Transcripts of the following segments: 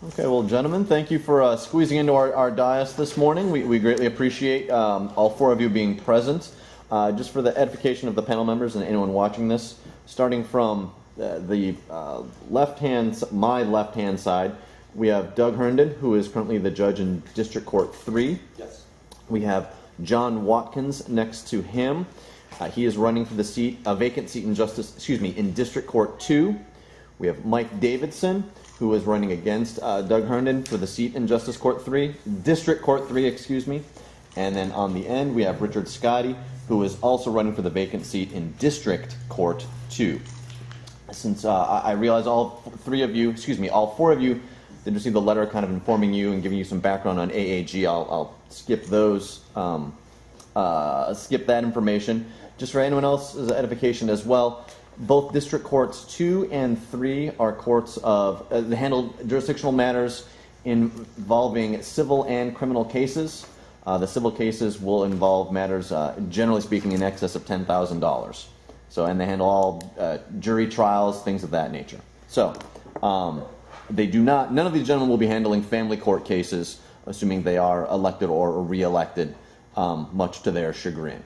Okay, well, gentlemen, thank you for squeezing into our dais this morning. We greatly appreciate all four of you being present. Just for the edification of the panel members and anyone watching this, starting from the my left-hand side, we have Doug Herndon, who is currently the judge in District Court 3. Yes. We have John Watkins next to him. He is running for the seat, a vacant seat in District Court 2. We have Mike Davidson, who is running against Doug Herndon for the seat in District Court 3, And then on the end, we have Richard Scotti, who is also running for the vacant seat in District Court 2. Since I realize all four of you did receive the letter kind of informing you and giving you some background on AAG, I'll skip those, skip that information. Just for anyone else's edification as well, both District Courts 2 and 3 are courts of handle jurisdictional matters involving civil and criminal cases. The civil cases will involve matters, generally speaking, in excess of $10,000. And they handle all jury trials, things of that nature. None of these gentlemen will be handling family court cases, assuming they are elected or re-elected, much to their chagrin.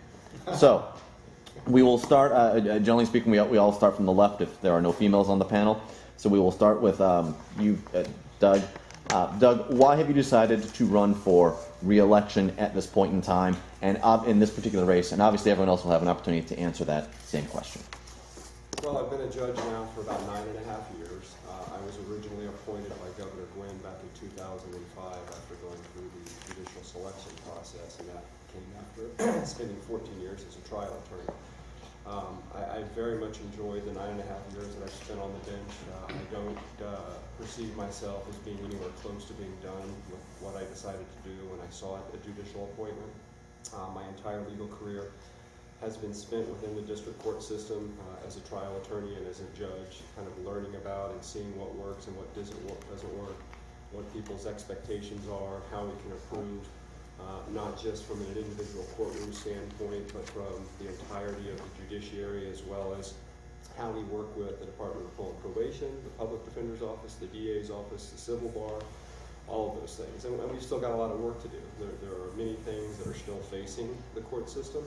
We will start, generally speaking, we all start from the left if there are no females on the panel. So we will start with you, Doug. Doug, why have you decided to run for re-election at this point in time and in this particular race? And obviously everyone else will have an opportunity to answer that same question. Well, I've been a judge now for about 9.5 years. I was originally appointed by Governor Gwynn back in 2005 after going through the judicial selection process, and that came after spending 14 years as a trial attorney. I very much enjoyed the 9.5 years that I've spent on the bench. I don't perceive myself as being anywhere close to being done with what I decided to do when I sought a judicial appointment. My entire legal career has been spent within the district court system as a trial attorney and as a judge, kind of learning about and seeing what works and what doesn't work, what people's expectations are, how we can improve. Not just from an individual courtroom standpoint, but from the entirety of the judiciary, as well as how we work with the Department of Parole and Probation, the Public Defender's Office, the DA's Office, the Civil Bar, all of those things. And we've still got a lot of work to do. There are many things that are still facing the court system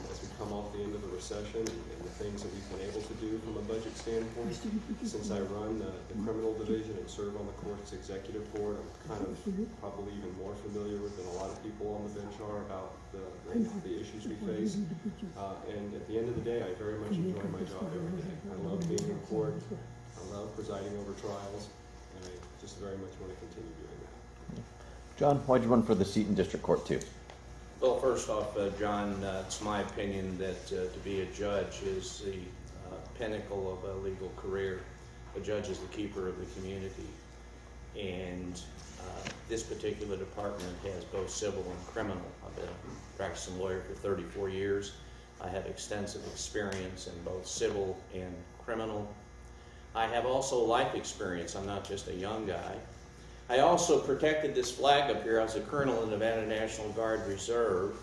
as we come off the end of the recession and the things that we've been able to do from a budget standpoint. Since I run the criminal division and serve on the court's executive board, I'm kind of probably even more familiar with than a lot of people on the bench are about the issues we face. And at the end of the day, I very much enjoy my job every day. I love being in court. I love presiding over trials, and I just very much want to continue doing that. John, why'd you run for the seat in District Court 2? Well, first off, John, it's my opinion that to be a judge is the pinnacle of a legal career. A judge is the keeper of the community. And this particular department has both civil and criminal. I've been a practicing lawyer for 34 years. I have extensive experience in both civil and criminal. I have also life experience. I'm not just a young guy. I also protected this flag up here. I was a colonel in the Nevada National Guard Reserve,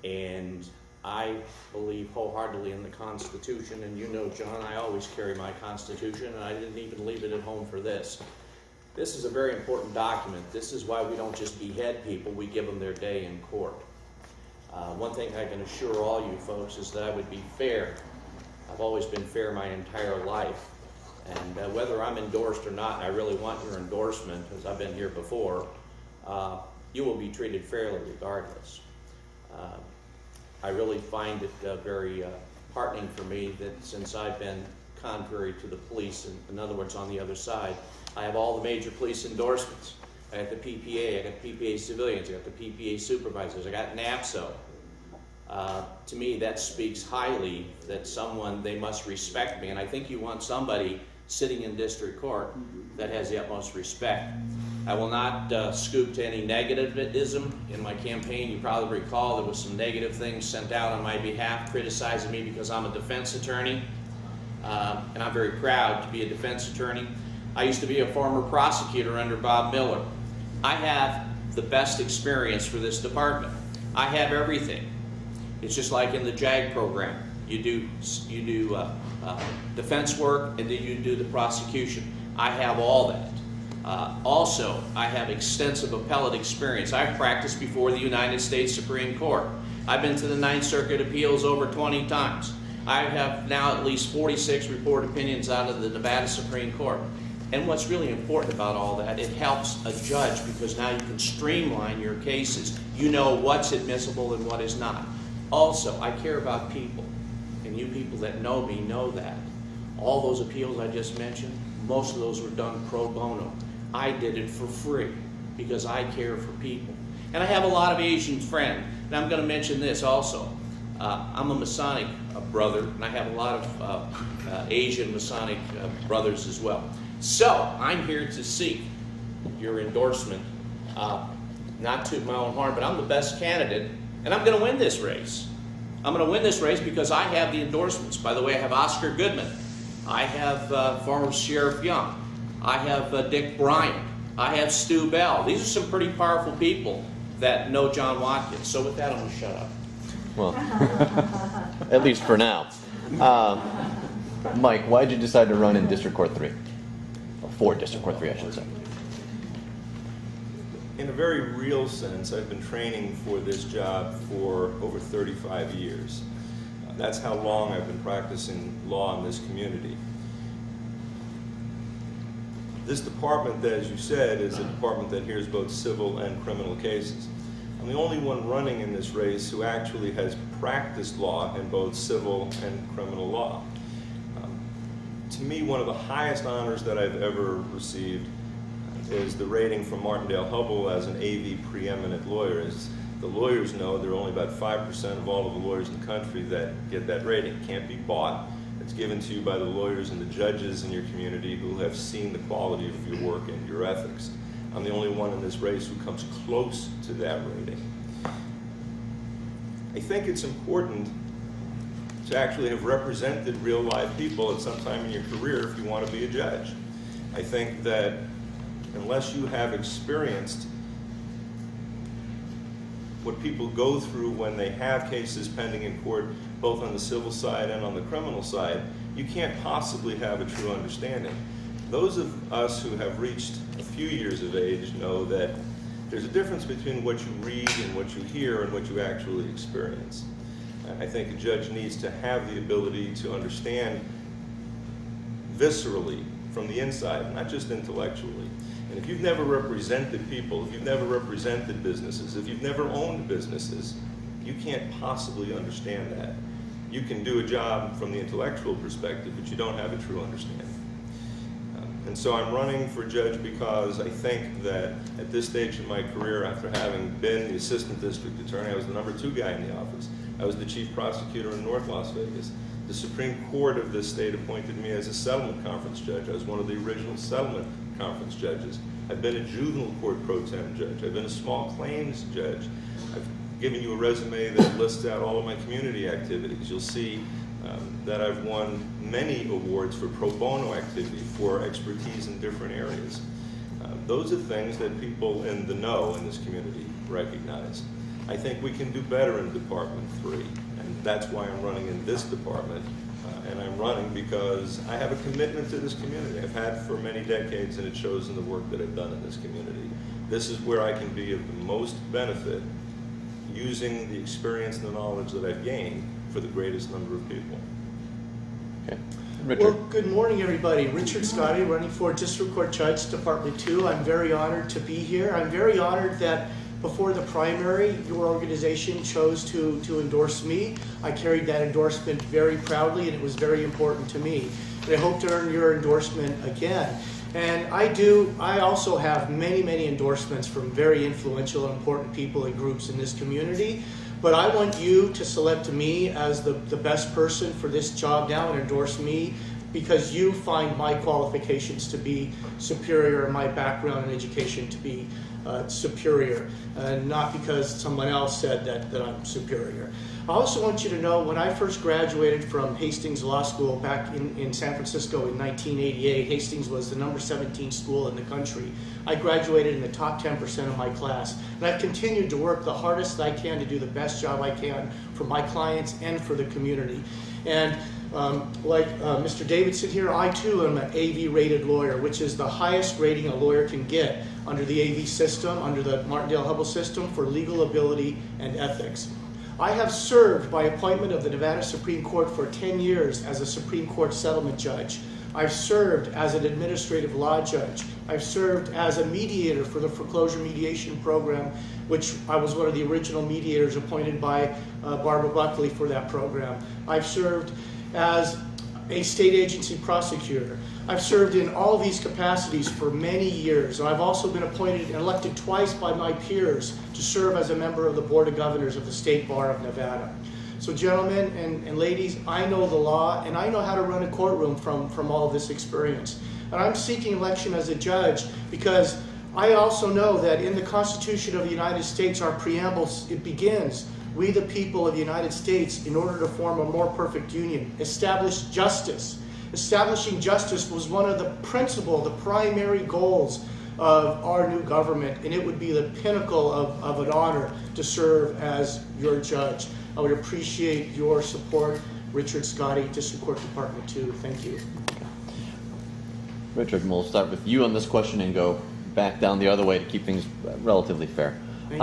and I believe wholeheartedly in the Constitution. And you know, John, I always carry my Constitution, and I didn't even leave it at home for this. This is a very important document. This is why we don't just behead people, we give them their day in court. One thing I can assure all you folks is that I would be fair. I've always been fair my entire life. And whether I'm endorsed or not, and I really want your endorsement, as I've been here before, you will be treated fairly regardless. I really find it very heartening for me that since I've been contrary to the police, in other words, on the other side, I have all the major police endorsements. I got the PPA, I got PPA civilians, I got the PPA supervisors, I got NAPSO. To me, that speaks highly that they must respect me, and I think you want somebody sitting in district court that has the utmost respect. I will not scoop to any negativism. In my campaign, you probably recall there was some negative things sent out on my behalf criticizing me because I'm a defense attorney, and I'm very proud to be a defense attorney. I used to be a former prosecutor under Bob Miller. I have the best experience for this department. I have everything. It's just like in the JAG program. You do defense work, and then you do the prosecution. I have all that. Also, I have extensive appellate experience. I've practiced before the United States Supreme Court. I've been to the Ninth Circuit Appeals over 20 times. I have now at least 46 report opinions out of the Nevada Supreme Court. And what's really important about all that, it helps a judge because now you can streamline your cases. You know what's admissible and what is not. Also, I care about people, and you people that know me know that. All those appeals I just mentioned, most of those were done pro bono. I did it for free because I care for people. And I have a lot of Asian friends, and I'm going to mention this also. I'm a Masonic brother, and I have a lot of Asian Masonic brothers as well. So I'm here to seek your endorsement, not to my own horn, but I'm the best candidate, and I'm going to win this race. I'm going to win this race because I have the endorsements. By the way, I have Oscar Goodman. I have former Sheriff Young. I have Dick Bryant. I have Stu Bell. These are some pretty powerful people that know John Watkins. So with that, I'm going to shut up. Well, at least for now. Mike, why did you decide to run in District Court 3? Or for District Court 3, I should say. In a very real sense, I've been training for this job for over 35 years. That's how long I've been practicing law in this community. This department, as you said, is a department that hears both civil and criminal cases. I'm the only one running in this race who actually has practiced law in both civil and criminal law. To me, one of the highest honors that I've ever received is the rating from Martindale-Hubbell as an AV preeminent lawyer. As the lawyers know, there are only about 5% of all of the lawyers in the country that get that rating. It can't be bought. It's given to you by the lawyers and the judges in your community who have seen the quality of your work and your ethics. I'm the only one in this race who comes close to that rating. I think it's important to actually have represented real live people at some time in your career if you want to be a judge. I think that unless you have experienced what people go through when they have cases pending in court, both on the civil side and on the criminal side, you can't possibly have a true understanding. Those of us who have reached a few years of age know that there's a difference between what you read and what you hear and what you actually experience. I think a judge needs to have the ability to understand viscerally from the inside, not just intellectually. And if you've never represented people, if you've never represented businesses, if you've never owned businesses, you can't possibly understand that. You can do a job from the intellectual perspective, but you don't have a true understanding. And so I'm running for judge because I think that at this stage in my career, after having been the assistant district attorney, I was the #2 guy in the office. I was the chief prosecutor in North Las Vegas. The Supreme Court of this state appointed me as a settlement conference judge. I was one of the original settlement conference judges. I've been a juvenile court pro tem judge. I've been a small claims judge. I've given you a resume that lists out all of my community activities. You'll see that I've won many awards for pro bono activity, for expertise in different areas. Those are things that people in the know in this community recognize. I think we can do better in Department 3, and that's why I'm running in this department. And I'm running because I have a commitment to this community. I've had for many decades, and it shows in the work that I've done in this community. This is where I can be of the most benefit using the experience and the knowledge that I've gained for the greatest number of people. Okay. Richard. Well, good morning, everybody. Richard Scotti, running for District Court Judge, Department 2. I'm very honored to be here. I'm very honored that before the primary, your organization chose to endorse me. I carried that endorsement very proudly, and it was very important to me. And I hope to earn your endorsement again. And I also have many endorsements from very influential and important people and groups in this community. But I want you to select me as the best person for this job now and endorse me because you find my qualifications to be superior and my background and education to be superior, not because someone else said that I'm superior. I also want you to know when I first graduated from Hastings Law School back in San Francisco in 1988, Hastings was the number 17 school in the country. I graduated in the top 10% of my class, and I've continued to work the hardest I can to do the best job I can for my clients and for the community. And Like Mr. Davidson here, I too am an AV rated lawyer, which is the highest rating a lawyer can get under the AV system, under the Martindale-Hubbell system for legal ability and ethics. I have served by appointment of the Nevada Supreme Court for 10 years as a Supreme Court settlement judge. I've served as an administrative law judge. I've served as a mediator for the foreclosure mediation program, which I was one of the original mediators appointed by Barbara Buckley for that program. I've served as a state agency prosecutor. I've served in all these capacities for many years, and I've also been appointed and elected twice by my peers to serve as a member of the Board of Governors of the State Bar of Nevada. So gentlemen and ladies, I know the law and I know how to run a courtroom from all of this experience. And I'm seeking election as a judge because I also know that in the Constitution of the United States, our preamble, it begins, "We the people of the United States, in order to form a more perfect union, establish justice." Establishing justice was one of the primary goals of our new government, and it would be the pinnacle of an honor to serve as your judge. I would appreciate your support. Richard Scotti, District Court Department 2. Thank you. Richard, we'll start with you on this question and go back down the other way to keep things relatively fair. Thank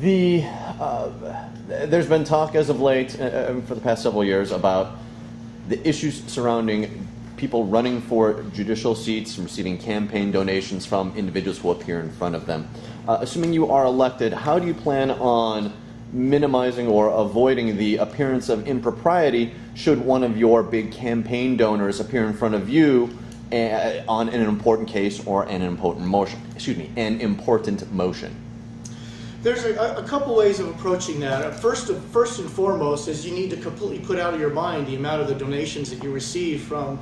you. There's been talk as of late, for the past several years, about the issues surrounding people running for judicial seats and receiving campaign donations from individuals who appear in front of them. Assuming you are elected, how do you plan on minimizing or avoiding the appearance of impropriety should one of your big campaign donors appear in front of you on an important case or an important motion? An important motion. There's a couple ways of approaching that. First and foremost is you need to completely put out of your mind the amount of the donations that you receive from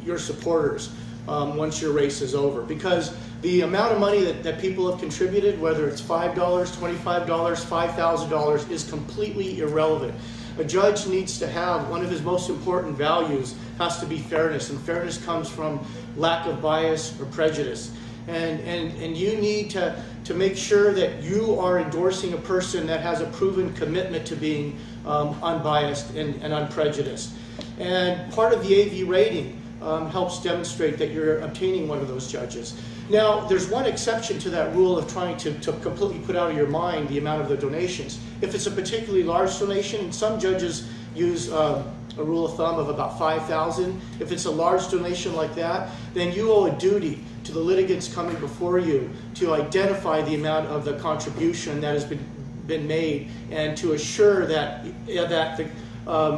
your supporters once your race is over. Because the amount of money that people have contributed, whether it's $5, $25, $5,000, is completely irrelevant. A judge needs to have, one of his most important values has to be fairness, and fairness comes from lack of bias or prejudice. And you need to make sure that you are endorsing a person that has a proven commitment to being unbiased and unprejudiced. And part of the AV rating helps demonstrate that you're obtaining one of those judges. Now, there's one exception to that rule of trying to completely put out of your mind the amount of the donations. If it's a particularly large donation, some judges use a rule of thumb of about $5,000. If it's a large donation like that, then you owe a duty to the litigants coming before you to identify the amount of the contribution that has been made and to assure that the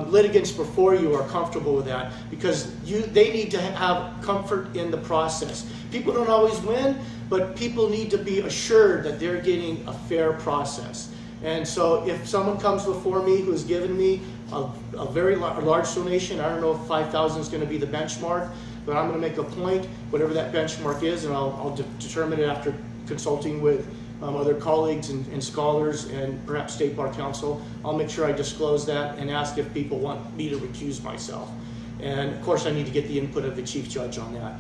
litigants before you are comfortable with that, because they need to have comfort in the process. People don't always win, but people need to be assured that they're getting a fair process. And so if someone comes before me who's given me a very large donation, I don't know if 5,000 is going to be the benchmark, but I'm going to make a point, whatever that benchmark is, and I'll determine it after consulting with other colleagues and scholars and perhaps State Bar Counsel. I'll make sure I disclose that and ask if people want me to recuse myself. And of course I need to get the input of the Chief Judge on that.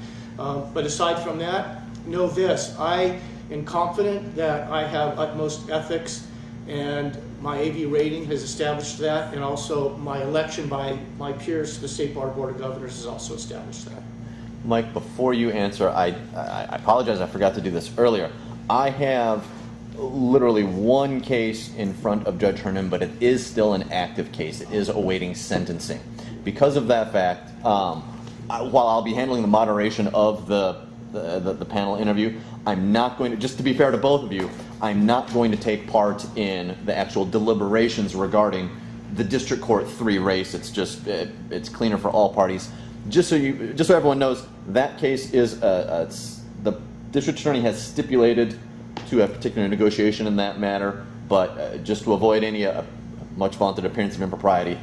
But aside from that, know this, I am confident that I have utmost ethics, and my AV rating has established that, and also my election by my peers to the State Bar Board of Governors has also established that. Mike, before you answer, I apologize, I forgot to do this earlier. I have literally one case in front of Judge Hernan, but it is still an active case. It is awaiting sentencing. Because of that fact, while I'll be handling the moderation of the panel interview, I'm not going to, just to be fair to both of you, I'm not going to take part in the actual deliberations regarding the District Court 3 race. It's just, it's cleaner for all parties. Just so everyone knows, that case is, the District Attorney has stipulated to a particular negotiation in that matter, but just to avoid any much vaunted appearance of impropriety,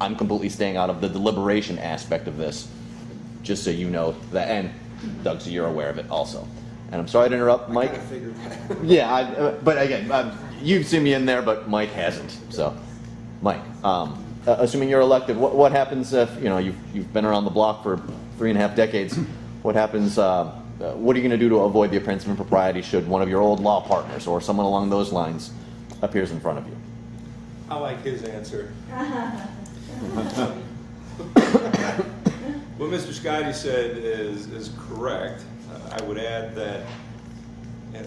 I'm completely staying out of the deliberation aspect of this, just so you know that, and Doug, so you're aware of it also. And I'm sorry to interrupt, Mike. I kind of figured that. Yeah, but again, you've seen me in there, but Mike hasn't. So, Mike, assuming you're elected, what happens if you've been around the block for 3.5 decades? What happens? What are you going to do to avoid the appearance of impropriety should one of your old law partners or someone along those lines appears in front of you? I like his answer. What Mr. Scotti said is correct. I would add that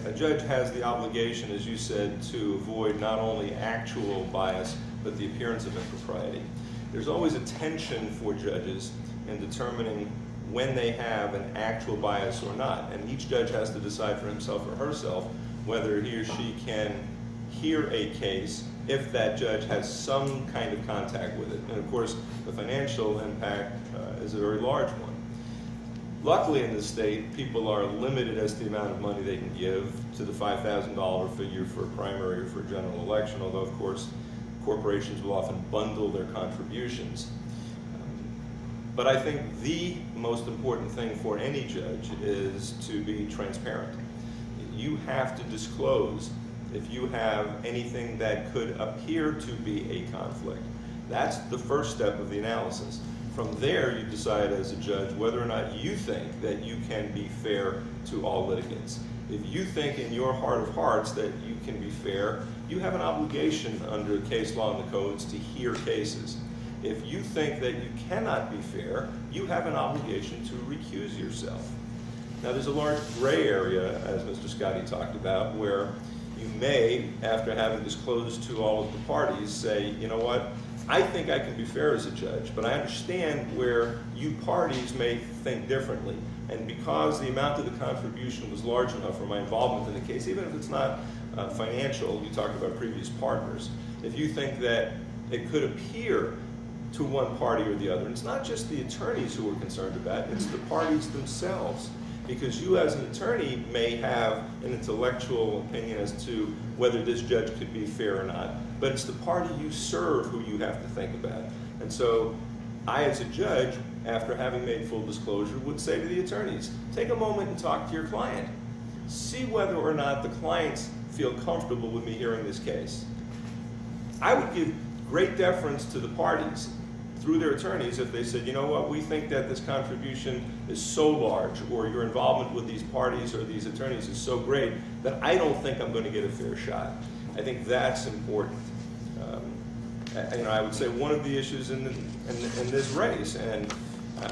a judge has the obligation, as you said, to avoid not only actual bias, but the appearance of impropriety. There's always a tension for judges in determining when they have an actual bias or not, and each judge has to decide for himself or herself whether he or she can hear a case if that judge has some kind of contact with it. And of course, the financial impact is a very large one. Luckily in this state, people are limited as to the amount of money they can give to the $5,000 figure for a primary or for a general election, although of course corporations will often bundle their contributions. But I think the most important thing for any judge is to be transparent. You have to disclose if you have anything that could appear to be a conflict. That's the first step of the analysis. From there, you decide as a judge whether or not you think that you can be fair to all litigants. If you think in your heart of hearts that you can be fair, you have an obligation under case law and the codes to hear cases. If you think that you cannot be fair, you have an obligation to recuse yourself. Now, there's a large gray area, as Mr. Scotti talked about, where you may, after having disclosed to all of the parties, say, you know what, I think I can be fair as a judge, but I understand where you parties may think differently. And because the amount of the contribution was large enough for my involvement in the case, even if it's not financial, you talked about previous partners, if you think that it could appear to one party or the other, and it's not just the attorneys who are concerned about it, it's the parties themselves. Because you as an attorney may have an intellectual opinion as to whether this judge could be fair or not, but it's the party you serve who you have to think about. And so I, as a judge, after having made full disclosure, would say to the attorneys, take a moment and talk to your client. See whether or not the clients feel comfortable with me hearing this case. I would give great deference to the parties through their attorneys if they said, you know what, we think that this contribution is so large, or your involvement with these parties or these attorneys is so great that I don't think I'm going to get a fair shot. I think that's important. I would say one of the issues in this race, and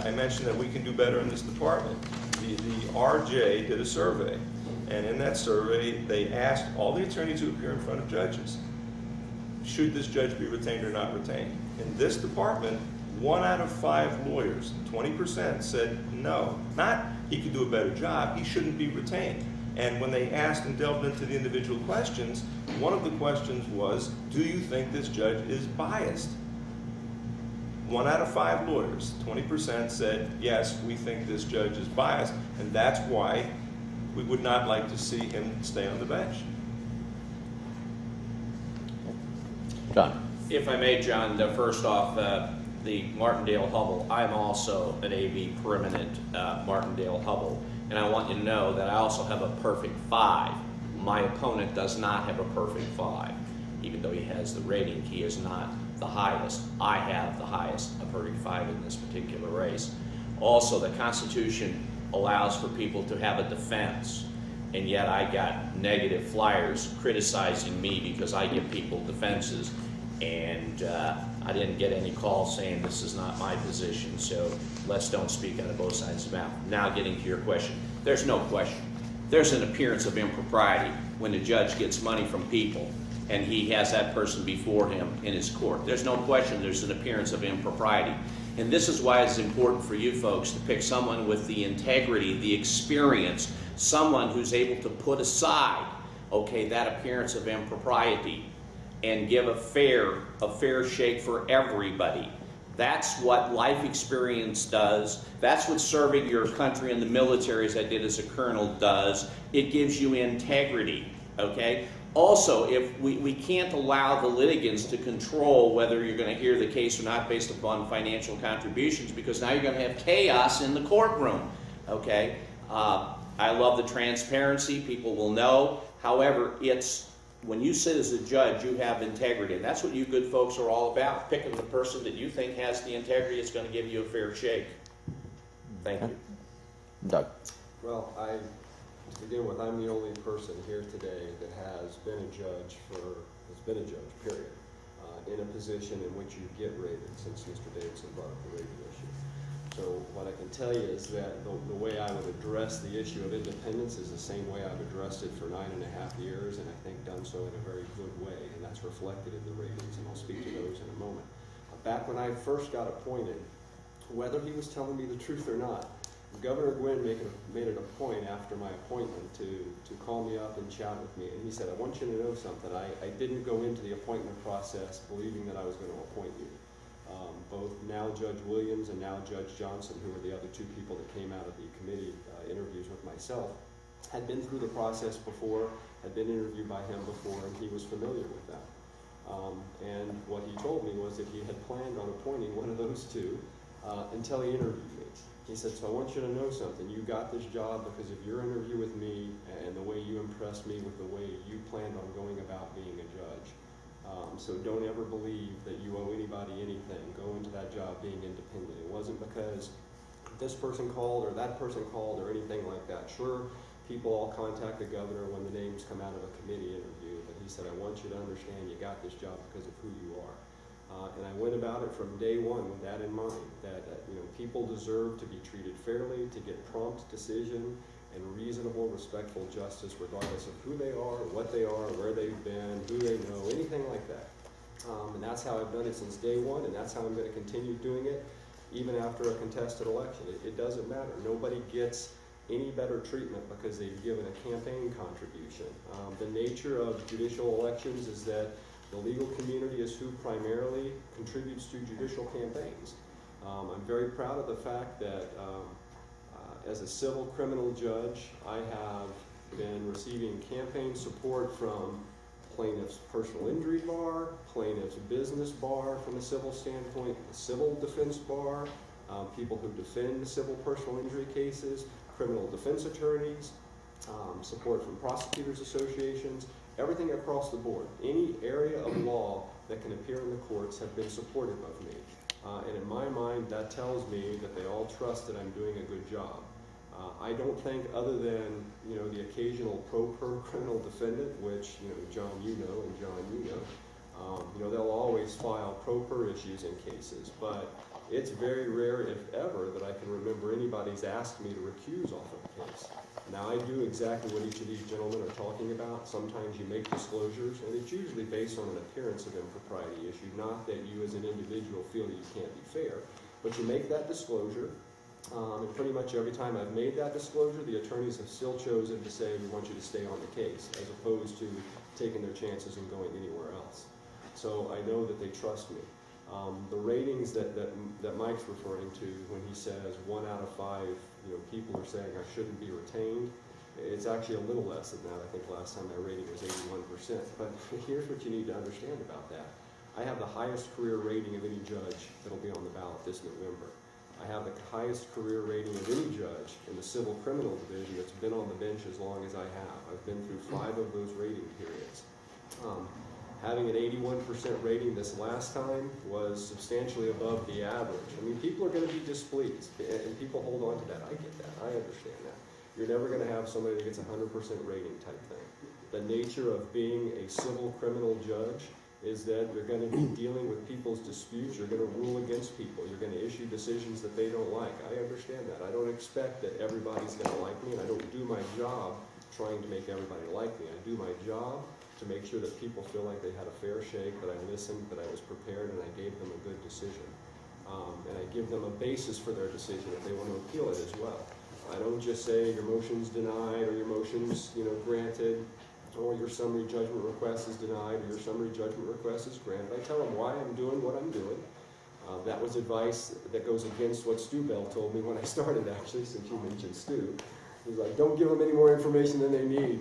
I mentioned that we can do better in this department. The RJ did a survey, and in that survey they asked all the attorneys who appear in front of judges, should this judge be retained or not retained? In this department, 1 out of 5 lawyers, 20%, said no. Not he could do a better job, he shouldn't be retained. And when they asked and delved into the individual questions, one of the questions was, do you think this judge is biased? 1 out of 5 lawyers, 20%, said, yes, we think this judge is biased, and that's why we would not like to see him stay on the bench. John. If I may, John, first off, the Martindale-Hubbell, I'm also an AV Preeminent Martindale-Hubbell, and I want you to know that I also have a perfect 5. My opponent does not have a perfect 5. Even though he has the rating, he is not the highest. I have the highest, a perfect 5 in this particular race. Also, the Constitution allows for people to have a defense, and yet I got negative flyers criticizing me because I give people defenses, and I didn't get any calls saying this is not my position, so let's don't speak out of both sides of the mouth. Now getting to your question, there's no question. There's an appearance of impropriety when the judge gets money from people and he has that person before him in his court. There's no question there's an appearance of impropriety. And this is why it's important for you folks to pick someone with the integrity, the experience, someone who's able to put aside, okay, that appearance of impropriety and give a fair shake for everybody. That's what life experience does. That's what serving your country in the military, as I did as a colonel, does. It gives you integrity, okay? Also, if we can't allow the litigants to control whether you're going to hear the case or not based upon financial contributions, because now you're going to have chaos in the courtroom, okay? I love the transparency. People will know. However, when you sit as a judge, you have integrity. And that's what you good folks are all about, picking the person that you think has the integrity that's going to give you a fair shake. Thank you. Doug. Well, to begin with, I'm the only person here today that has been a judge, period. in a position in which you get rated, since Mr. Davidson brought up the rating issue. So what I can tell you is that the way I would address the issue of independence is the same way I've addressed it for 9.5 years, and I think done so in a very good way, and that's reflected in the ratings, and I'll speak to those in a moment. Back when I first got appointed, whether he was telling me the truth or not, Governor Gwynn made it a point after my appointment to call me up and chat with me, and he said, I want you to know something. I didn't go into the appointment process believing that I was going to appoint you. Both now Judge Williams and now Judge Johnson, who were the other two people that came out of the committee interviews with myself, had been through the process before, had been interviewed by him before, and he was familiar with that. And what he told me was that he had planned on appointing one of those two until he interviewed me. He said, so I want you to know something. You got this job because of your interview with me and the way you impressed me with the way you planned on going about being a judge. So don't ever believe that you owe anybody anything. Go into that job being independent. It wasn't because this person called or that person called or anything like that. Sure, people all contact the governor when the names come out of a committee interview, but he said, I want you to understand you got this job because of who you are. And I went about it from day one with that in mind, that people deserve to be treated fairly, to get prompt decision and reasonable, respectful justice regardless of who they are, what they are, where they've been, who they know, anything like that. And that's how I've done it since day one, and that's how I'm going to continue doing it even after a contested election. It doesn't matter. Nobody gets any better treatment because they've given a campaign contribution. The nature of judicial elections is that the legal community is who primarily contributes to judicial campaigns. I'm very proud of the fact that as a civil criminal judge, I have been receiving campaign support from plaintiff's personal injury bar, plaintiff's business bar from a civil standpoint, the civil defense bar, people who defend civil personal injury cases, criminal defense attorneys, support from prosecutors associations, everything across the board. Any area of law that can appear in the courts have been supportive of me. And in my mind, that tells me that they all trust that I'm doing a good job. I don't think, other than the occasional pro per criminal defendant, which John and John they'll always file pro per issues in cases, but it's very rare, if ever, that I can remember anybody's asked me to recuse off of a case. Now, I do exactly what each of these gentlemen are talking about. Sometimes you make disclosures, and it's usually based on an appearance of impropriety issue, not that you as an individual feel that you can't be fair. But you make that disclosure, and pretty much every time I've made that disclosure, the attorneys have still chosen to say, we want you to stay on the case, as opposed to taking their chances and going anywhere else. So I know that they trust me. The ratings that Mike's referring to when he says 1 out of 5 people are saying I shouldn't be retained, it's actually a little less than that. I think last time my rating was 81%. But here's what you need to understand about that. I have the highest career rating of any judge that'll be on the ballot this November. I have the highest career rating of any judge in the civil criminal division that's been on the bench as long as I have. I've been through 5 of those rating periods. Having an 81% rating this last time was substantially above the average. I mean, people are going to be displeased, and people hold on to that. I get that. I understand that. You're never going to have somebody that gets a 100% rating type thing. The nature of being a civil criminal judge is that you're going to be dealing with people's disputes. You're going to rule against people. You're going to issue decisions that they don't like. I understand that. I don't expect that everybody's going to like me, and I don't do my job trying to make everybody like me. I do my job to make sure that people feel like they had a fair shake, that I listened, that I was prepared, and I gave them a good decision. And I give them a basis for their decision if they want to appeal it as well. I don't just say your motion's denied, or your motion's granted, or your summary judgment request is denied, or your summary judgment request is granted. I tell them why I'm doing what I'm doing. That was advice that goes against what Stu Bell told me when I started, actually, since you mentioned Stu. He's like, don't give them any more information than they need,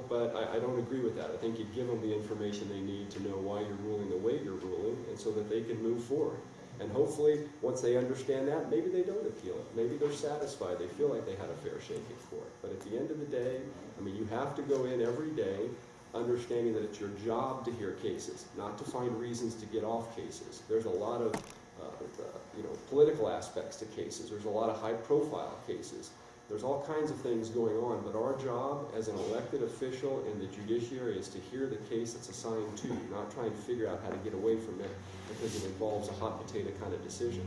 but I don't agree with that. I think you give them the information they need to know why you're ruling the way you're ruling, and so that they can move forward. And hopefully, once they understand that, maybe they don't appeal it. Maybe they're satisfied. They feel like they had a fair shaking for it. But at the end of the day, you have to go in every day understanding that it's your job to hear cases, not to find reasons to get off cases. There's a lot of political aspects to cases. There's a lot of high-profile cases. There's all kinds of things going on, but our job as an elected official in the judiciary is to hear the case that's assigned to you, not try and figure out how to get away from it because it involves a hot potato kind of decision.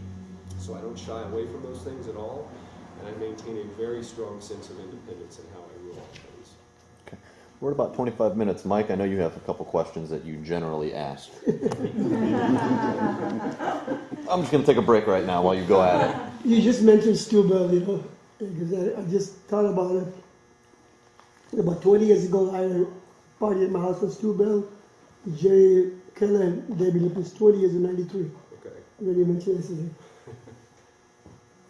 So I don't shy away from those things at all, and I maintain a very strong sense of independence in how I rule on things. Okay. We're at about 25 minutes. Mike, I know you have a couple questions that you generally ask. I'm just going to take a break right now while you go at it. You just mentioned Stubel, you know, because I just thought about it. About 20 years ago, I had a party at my house with Stubel, Jerry Keller, and Debbie Lippis, 20 years in 93. Okay. When you mentioned this,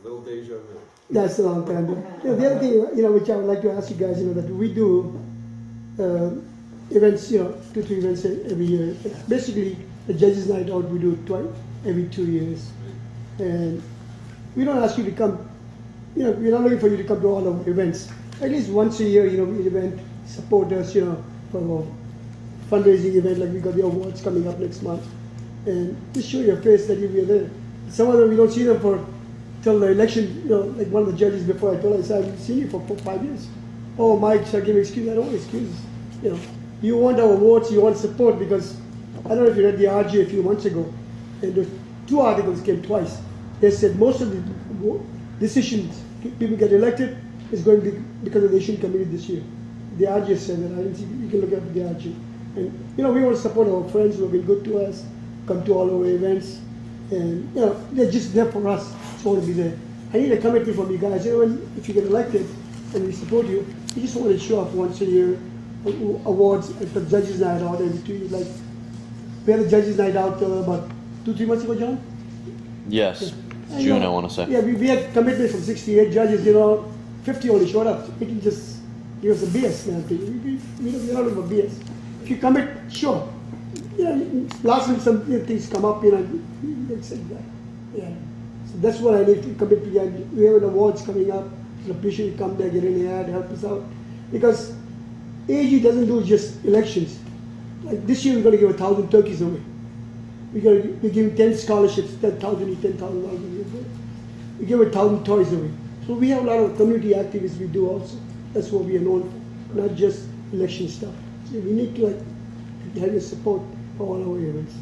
Little deja vu. that's a long time. But, you know, the other thing, you know, which I would like to ask you guys, you know, that we do events, you know, 2-3 events every year. Basically, the Judges' Night Out we do twice every 2 years, and we don't ask you to come. You know, we're not looking for you to come to all our events. At least once a year, you know, we event, support us, you know, for a fundraising event, like we got the awards coming up next month. And just show your face that you'll be there. Some of them, we don't see them till the election, you know, like one of the judges before I told her, I said, I haven't seen you for 5 years. Oh, Mike, shall I give you excuse? I don't want excuses. You know, you want our awards, you want support, because I don't know if you read the RG a few months ago, and those 2 articles came twice. They said most of the decisions people get elected is going to be because of the Asian committee this year. The RG said that. I didn't see. You can look at the RG. And you know, we want to support our friends who have been good to us, come to all our events, and you know, they're just there for us. So want to be there. I need a commitment from you guys. You know, if you get elected and we support you, you just want to show up once a year. Awards at the Judges' Night Out every 2 years. Like we had a Judges' Night Out about 2-3 months ago, John. Yes, And, June, you know, I want to say. Yeah, we had commitment from 68 judges. You know, 50 only showed up. We can just give us a BS. We're not looking for BS. If you commit, sure. Yeah, last week some things come up. You know, it's like that. Yeah. So that's what I need to commit to. We have an awards coming up. So appreciate you come there, get in the ad, help us out, because AG doesn't do just elections. Like this year, we're going to give 1,000 turkeys away. We're giving 10 scholarships, 10,000 each, $10,000. We give 1,000 toys away. So we have a lot of community activities we do also. That's what we are known for, not just election stuff. So we need to have your support for all our events.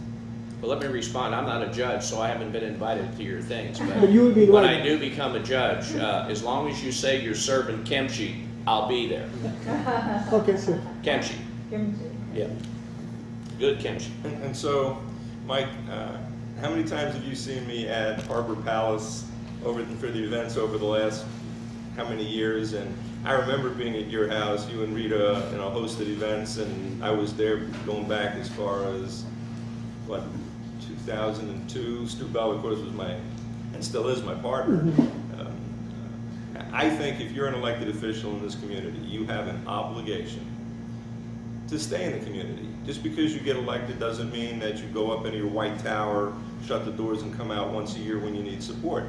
Well, let me respond. I'm not a judge, so I haven't been invited to your things. But you will be when invited. I do become a judge, as long as you say you're serving kimchi, I'll be there. Okay, sir. Kimchi. Yeah. Good kimchi. And so, Mike, how many times have you seen me at Harbor Palace for the events over the last how many years? And I remember being at your house, you and Rita, you know, hosted events, and I was there going back as far as, what, 2002. Stu Bell, of course, was and still is my partner. I think if you're an elected official in this community, you have an obligation to stay in the community. Just because you get elected doesn't mean that you go up into your white tower, shut the doors, and come out once a year when you need support.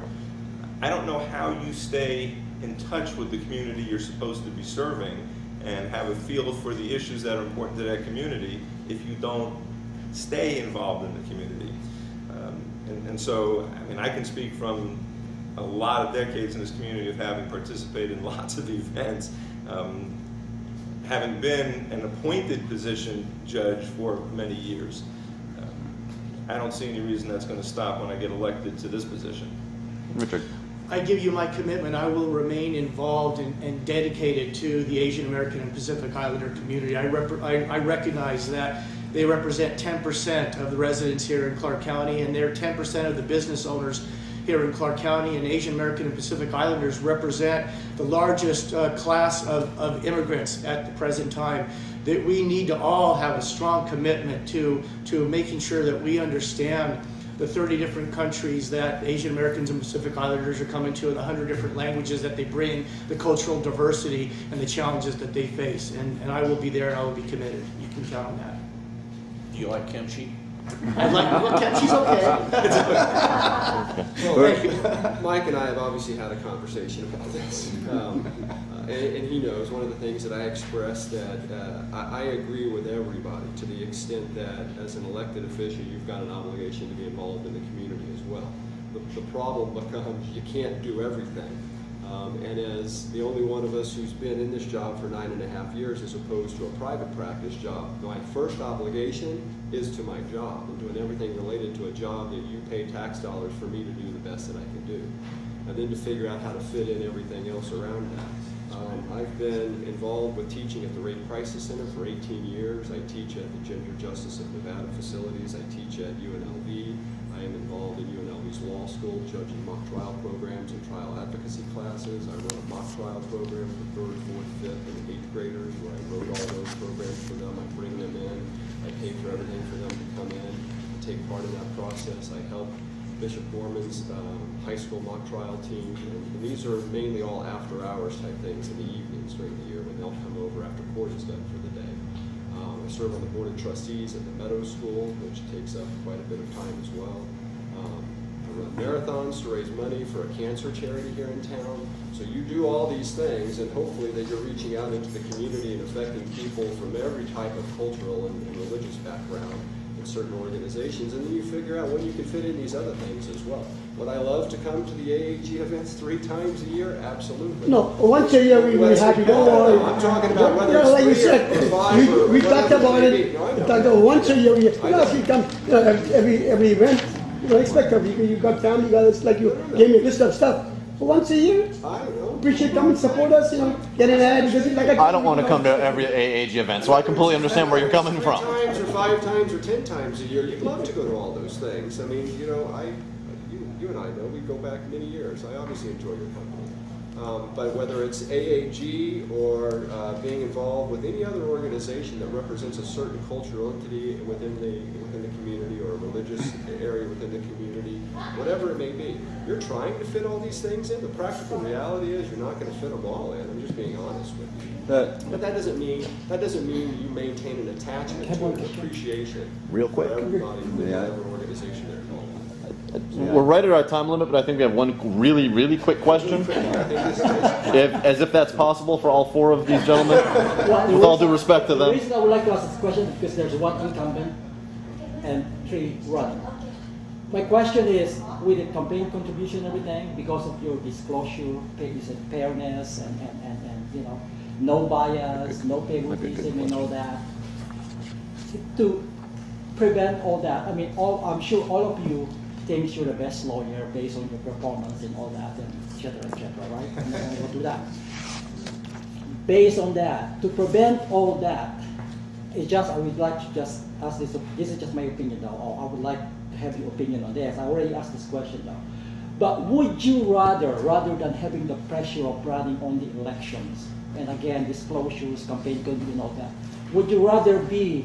I don't know how you stay in touch with the community you're supposed to be serving and have a feel for the issues that are important to that community if you don't stay involved in the community. And so, I mean, I can speak from a lot of decades in this community of having participated in lots of events. Having been an appointed position judge for many years, I don't see any reason that's going to stop when I get elected to this position. Richard. I give you my commitment. I will remain involved and dedicated to the Asian American and Pacific Islander community. I recognize that they represent 10% of the residents here in Clark County, and they're 10% of the business owners here in Clark County, and Asian American and Pacific Islanders represent the largest class of immigrants at the present time. That we need to all have a strong commitment to making sure that we understand the 30 different countries that Asian Americans and Pacific Islanders are coming to, and the 100 different languages that they bring, the cultural diversity and the challenges that they face. And I will be there, and I will be committed. You can count on that. Do you like kimchi? I'd like, she's okay. Well, Mike and I have obviously had a conversation about this, and he knows one of the things that I expressed that I agree with everybody to the extent that as an elected official you've got an obligation to be involved in the community as well. The problem becomes you can't do everything. And as the only one of us who's been in this job for 9.5 years as opposed to a private practice job, my first obligation is to my job and doing everything related to a job that you pay tax dollars for me to do the best that I can do. And then to figure out how to fit in everything else around that. I've been involved with teaching at the Rape Crisis Center for 18 years. I teach at the Gender Justice of Nevada facilities. I teach at UNLV. I am involved in UNLV's law school, judging mock trial programs and trial advocacy classes. I run a mock trial program for 3rd, 4th, 5th, and 8th graders where I wrote all those programs for them. I bring them in. I pay for everything for them to come in and take part in that process. I help Bishop Gorman's high school mock trial team, and these are mainly all after hours type things in the evenings during the year when they'll come over after court is done for the day. I serve on the board of trustees at the Meadows School, which takes up quite a bit of time as well. I run marathons to raise money for a cancer charity here in town. So you do all these things, and hopefully that you're reaching out into the community and affecting people from every type of cultural and religious background in certain organizations, and then you figure out when you can fit in these other things as well. Would I love to come to the AAG events 3 times a year? Absolutely. No, once a year we're happy. Don't worry. I'm talking about whether like you it's 3 said, or 5 or we talked whatever about may it. be. No, I We know. talked about once a year. If you come every event, you don't expect of you. You got family, you got it's like you gave me a list of stuff. But once a year, I know. appreciate come and support us. Get an ad. I don't want to come to every AAG event, so I completely understand where you're coming from. 3 times or 5 times or 10 times a year, you'd love to go to all those things. I mean, you and I know, we go back many years. I obviously enjoy your company. But whether it's AAG or being involved with any other organization that represents a certain cultural entity within the community or a religious area within the community, whatever it may be, you're trying to fit all these things in. The practical reality is you're not going to fit them all in. I'm just being honest with you. But that doesn't mean you maintain an attachment to an appreciation Real quick. for everybody within whatever organization they're involved in. We're right at our time limit, but I think we have one really, really quick question. As if that's possible for all 4 of these gentlemen, with all due respect to The them. reason I would like to ask this question is because there's 1 incumbent and 3 running. My question is, with the campaign contribution and everything, because of your disclosure, you said fairness and no bias, no favoritism and all that, to prevent all that, I mean, I'm sure all of you think you're the best lawyer based on your performance and all that, and et cetera, right? I'm not going to go do that. Based on that, to prevent all that, I would like to just ask this is just my opinion though, or I would like to have your opinion on this. I already asked this question though. But would you rather than having the pressure of running on the elections, and again, disclosures, campaign contribution, all that, would you rather be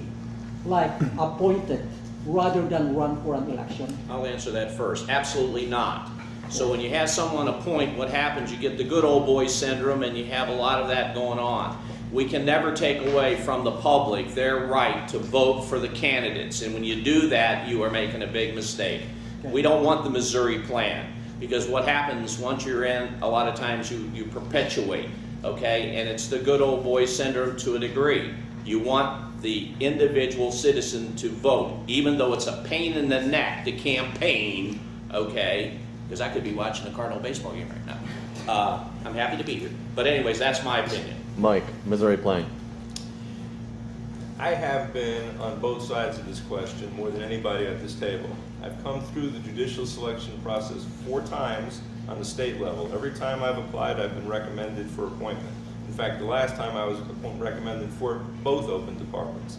like appointed rather than run for an election? I'll answer that first. Absolutely not. So when you have someone appoint, what happens, you get the good old boy syndrome and you have a lot of that going on. We can never take away from the public their right to vote for the candidates. And when you do that, you are making a big mistake. Okay. We don't want the Missouri plan, because what happens once you're in, a lot of times you perpetuate, okay? And it's the good old boy syndrome to a degree. You want the individual citizen to vote, even though it's a pain in the neck to campaign, okay? Because I could be watching a Cardinal baseball game right now. I'm happy to be here. But anyways, that's my opinion. Mike, Missouri Plain. I have been on both sides of this question more than anybody at this table. I've come through the judicial selection process 4 times on the state level. Every time I've applied, I've been recommended for appointment. In fact, the last time I was recommended for both open departments.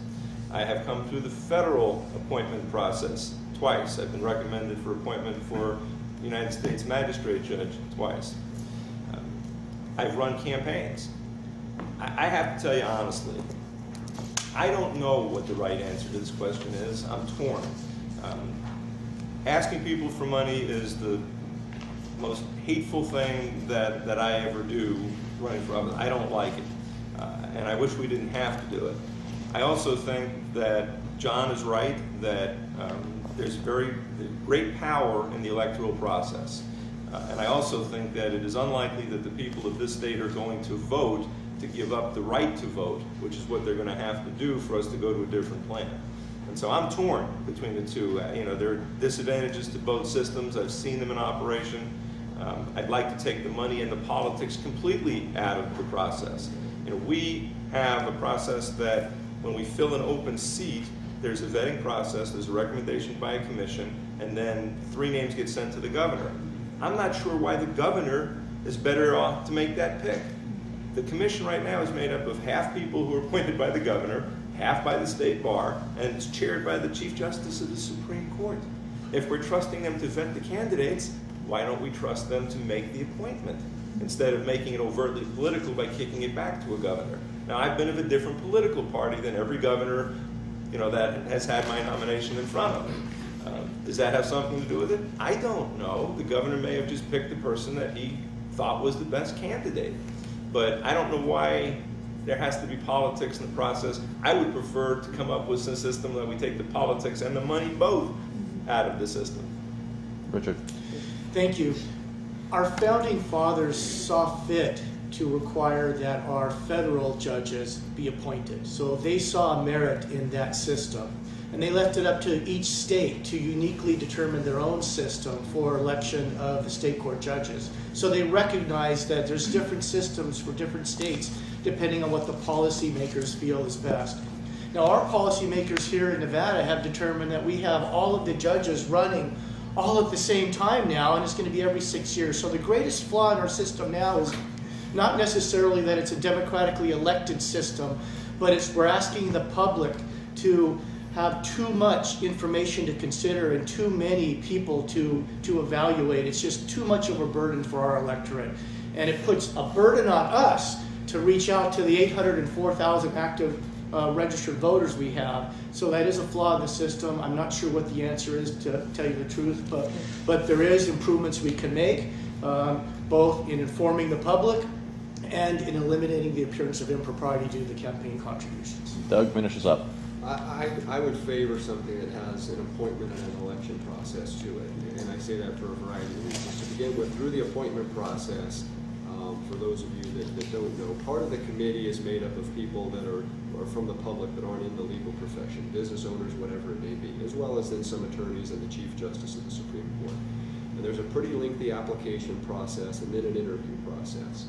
I have come through the federal appointment process twice. I've been recommended for appointment for United States Magistrate Judge twice. I've run campaigns. I have to tell you honestly, I don't know what the right answer to this question is. I'm torn. Asking people for money is the most hateful thing that I ever do running for office. I don't like it, and I wish we didn't have to do it. I also think that John is right, that there's great power in the electoral process. And I also think that it is unlikely that the people of this state are going to vote to give up the right to vote, which is what they're going to have to do for us to go to a different plan. And so I'm torn between the two. There are disadvantages to both systems. I've seen them in operation. I'd like to take the money and the politics completely out of the process. You know, we have a process that when we fill an open seat, there's a vetting process, there's a recommendation by a commission, and then 3 names get sent to the governor. I'm not sure why the governor is better off to make that pick. The commission right now is made up of half people who are appointed by the governor, half by the state bar, and it's chaired by the Chief Justice of the Supreme Court. If we're trusting them to vet the candidates, why don't we trust them to make the appointment instead of making it overtly political by kicking it back to a governor? Now, I've been of a different political party than every governor, you know, that has had my nomination in front of him. Does that have something to do with it? I don't know. The governor may have just picked the person that he thought was the best candidate. But I don't know why there has to be politics in the process. I would prefer to come up with a system that we take the politics and the money both out of the system. Richard. Thank you. Our founding fathers saw fit to require that our federal judges be appointed. So they saw merit in that system. And they left it up to each state to uniquely determine their own system for election of the state court judges. So they recognize that there's different systems for different states depending on what the policymakers feel is best. Now, our policymakers here in Nevada have determined that we have all of the judges running all at the same time now, and it's going to be every 6 years. So the greatest flaw in our system now is not necessarily that it's a democratically elected system, but we're asking the public to have too much information to consider and too many people to evaluate. It's just too much of a burden for our electorate. And it puts a burden on us to reach out to the 804,000 active registered voters we have. So that is a flaw in the system. I'm not sure what the answer is, to tell you the truth, but there is improvements we can make, both in informing the public and in eliminating the appearance of impropriety due to the campaign contributions. Doug, finish us up. I would favor something that has an appointment and an election process to it. And I say that for a variety of reasons. To begin with, through the appointment process, for those of you that don't know, part of the committee is made up of people that are from the public that aren't in the legal profession, business owners, whatever it may be, as well as then some attorneys and the Chief Justice of the Supreme Court. And there's a pretty lengthy application process and then an interview process.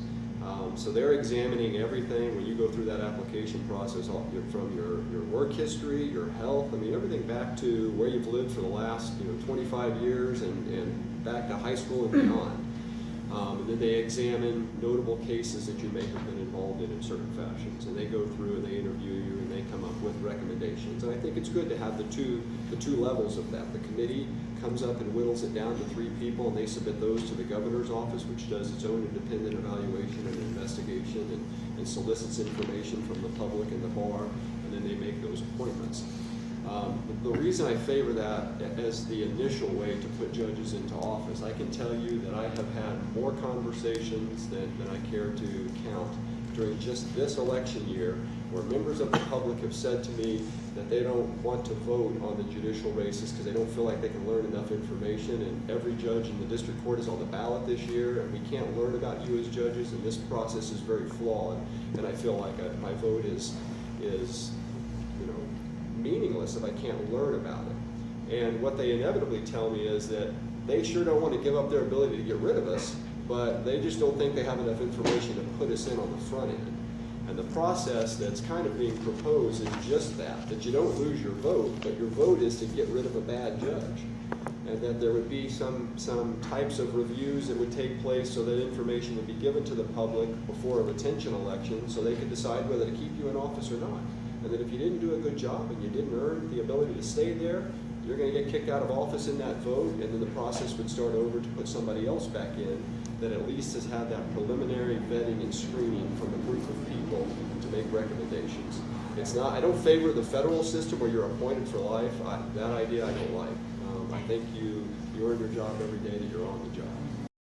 So they're examining everything when you go through that application process, from your work history, your health, I mean everything back to where you've lived for the last 25 years and back to high school and beyond. And then they examine notable cases that you may have been involved in certain fashions, and they go through and they interview you and they come up with recommendations. And I think it's good to have the two levels of that. The committee comes up and whittles it down to 3 people, and they submit those to the governor's office, which does its own independent evaluation and investigation and solicits information from the public and the bar, and then they make those appointments. The reason I favor that as the initial way to put judges into office, I can tell you that I have had more conversations than I care to count during just this election year, where members of the public have said to me that they don't want to vote on the judicial races because they don't feel like they can learn enough information, and every judge in the district court is on the ballot this year, and we can't learn about you as judges, and this process is very flawed, and I feel like my vote is meaningless if I can't learn about it. And what they inevitably tell me is that they sure don't want to give up their ability to get rid of us, but they just don't think they have enough information to put us in on the front end. And the process that's kind of being proposed is just that you don't lose your vote, but your vote is to get rid of a bad judge. And that there would be some types of reviews that would take place so that information would be given to the public before a retention election so they could decide whether to keep you in office or not. And that if you didn't do a good job and you didn't earn the ability to stay there, you're going to get kicked out of office in that vote, and then the process would start over to put somebody else back in that at least has had that preliminary vetting and screening from a group of people to make recommendations. I don't favor the federal system where you're appointed for life. That idea I don't like. I think you earn your job every day that you're on the job.